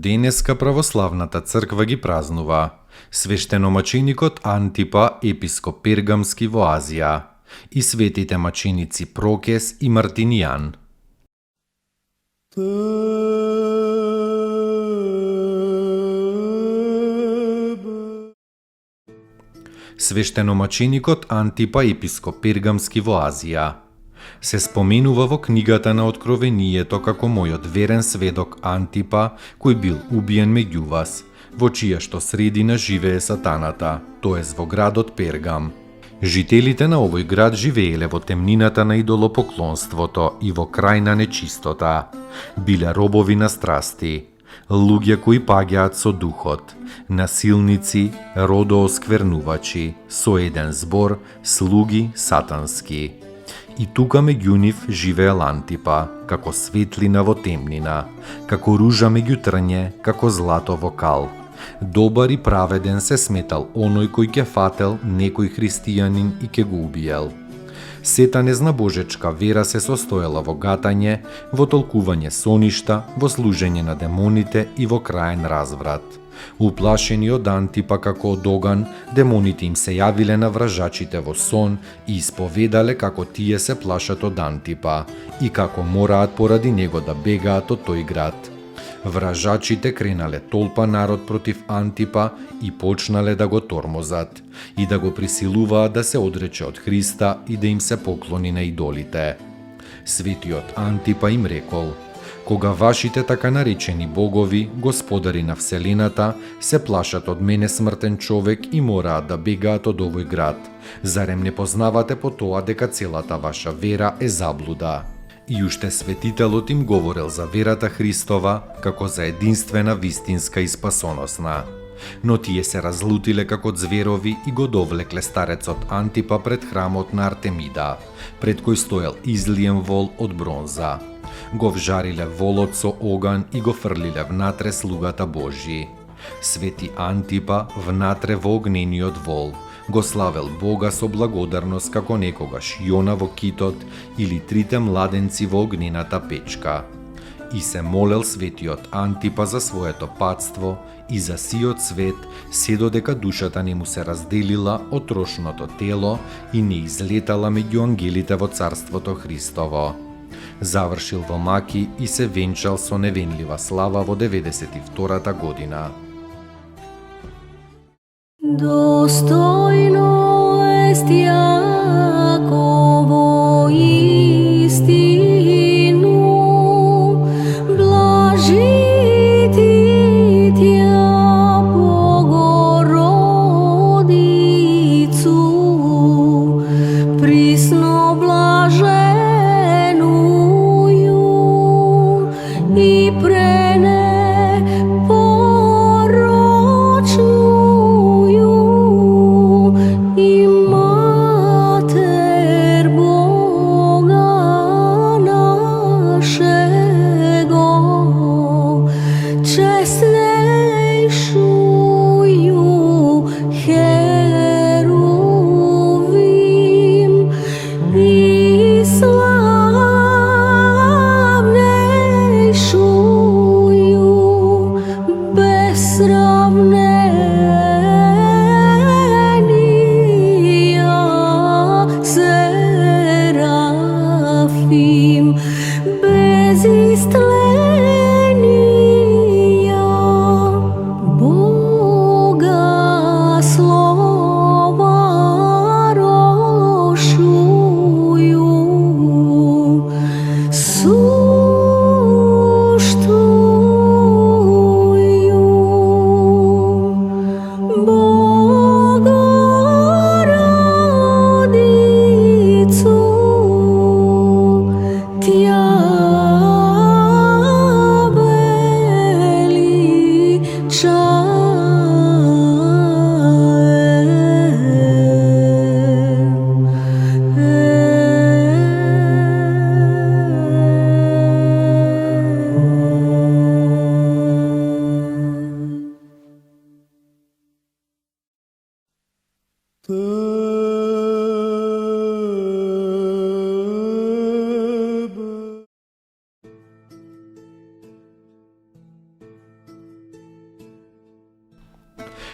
Денеска православната црква ги празнува свештеномаченикот Антипа, епископ Пергамски во Азија, и светите маченици Прокес и Мартинијан. Свештеномаченикот Антипа, епископ Пергамски во Азија, се споменува во книгата на Откровението како мојот верен сведок Антипа, кој бил убиен меѓу вас, во чија што средина живее сатаната, тоест во градот Пергам. Жителите на овој град живееле во темнината на идолопоклонството и во крај на нечистота. Биле робови на страсти, луѓе кои паѓаат со духот, насилници, родоосквернувачи, со еден збор, слуги сатански. И тука меѓу нив живеел Антипа, како светлина во темнина, како ружа меѓу трње, како злато во кал. Добар и праведен се сметал оној кој ќе фател некој христијанин и ќе го убиел. Сета незнабожечка вера се состоела во гатање, во толкување соништа, во служење на демоните и во краен разврат. Уплашени од Антипа како од оган, демоните им се јавиле на вражачите во сон и исповедале како тие се плашат од Антипа и како мораат поради него да бегаат од тој град. Вражачите кренале толпа народ против Антипа и почнале да го тормозат и да го присилуваат да се одрече од Христа и да им се поклони на идолите. Светиот Антипа им рекол: кога вашите така наречени богови, господари на вселената, се плашат од мене смртен човек и мораат да бегаат од овој град, зарем не познавате по тоа дека целата ваша вера е заблуда? И уште светителот им говорел за верата Христова како за единствена, вистинска и спасоносна. Но тие се разлутиле како зверови и го довлекле старецот Антипа пред храмот на Артемида, пред кој стоел излиен вол од бронза. Го вжариле волот со оган и го фрлиле внатре слугата Божји. Свети Антипа внатре во огнениот вол го славел Бога со благодарност како некогаш Јона во китот или трите младенци во огнената печка. И се молел светиот Антипа за своето патство и за сиот свет, се додека душата не му се разделила од трошното тело и не излетала меѓу ангелите во царството Христово. Завршил во маки и се венчал со невенлива слава во 92-та година. Достойно est Јаково истину, блажити Тја Богородицу, присно блаженују и славнейшу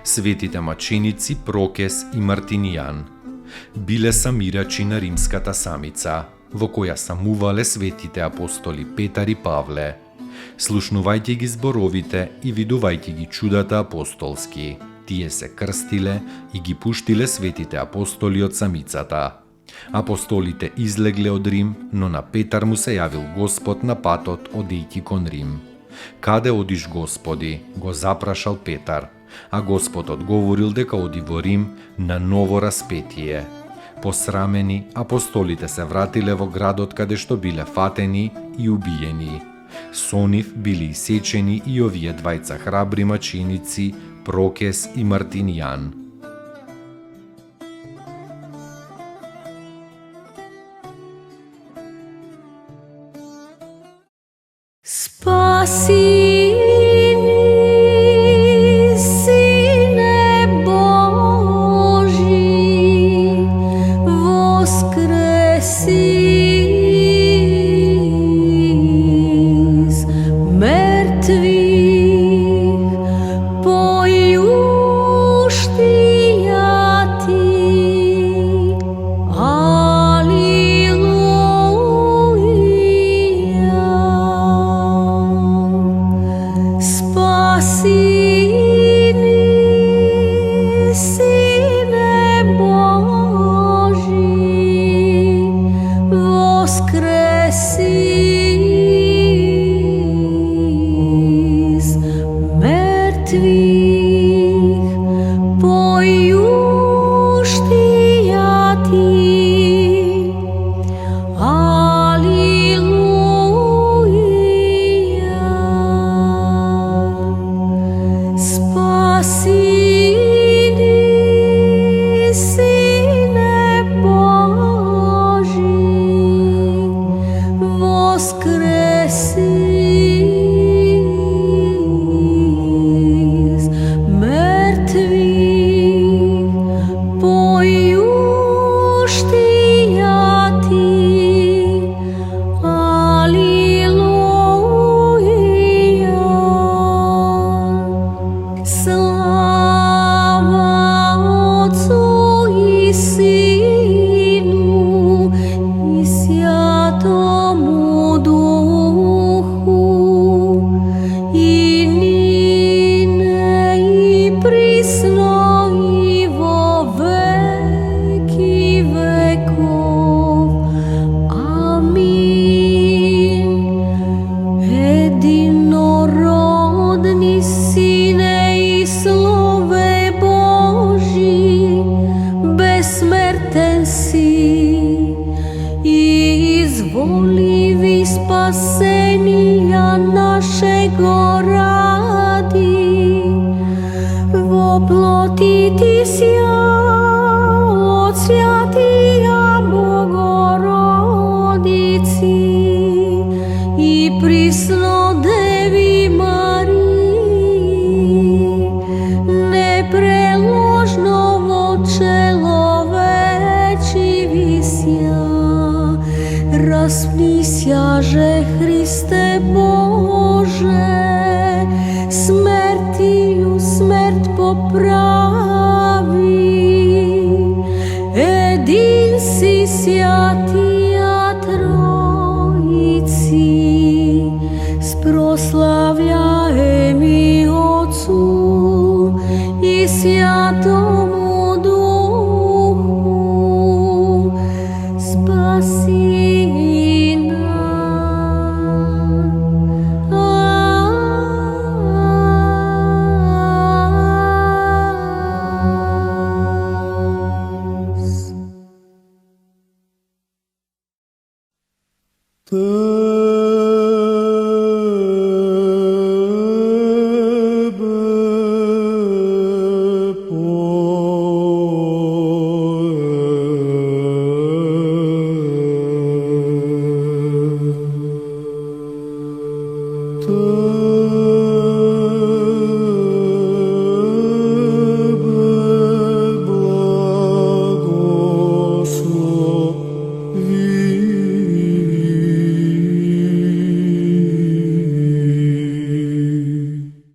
светите маченици Прокес и Мартинијан. Биле самирачи на римската самица, во која самувале светите апостоли Петар и Павле. Слушнувајќи ги зборовите и видувајќи ги чудата апостолски, тие се крстиле и ги пуштиле светите апостоли од самицата. Апостолите излегле од Рим, но на Петар му се јавил Господ на патот одејќи кон Рим. Каде одиш, Господи? Го запрашал Петар, а Господ одговорил дека оди во Рим на ново распетие. Посрамени, апостолите се вратиле во градот каде што биле фатени и убиени. Со нив били исечени и овие двајца храбри маченици Прокес и Мартинијан. Спаси ни, Сине Божи, воскреси из мертвих, поющия Ти. Распнися Христе Боже, смертию смерть поправи, един си святия Троиці, спрославляеми Отцу и Святому Духу, спаси. Tebe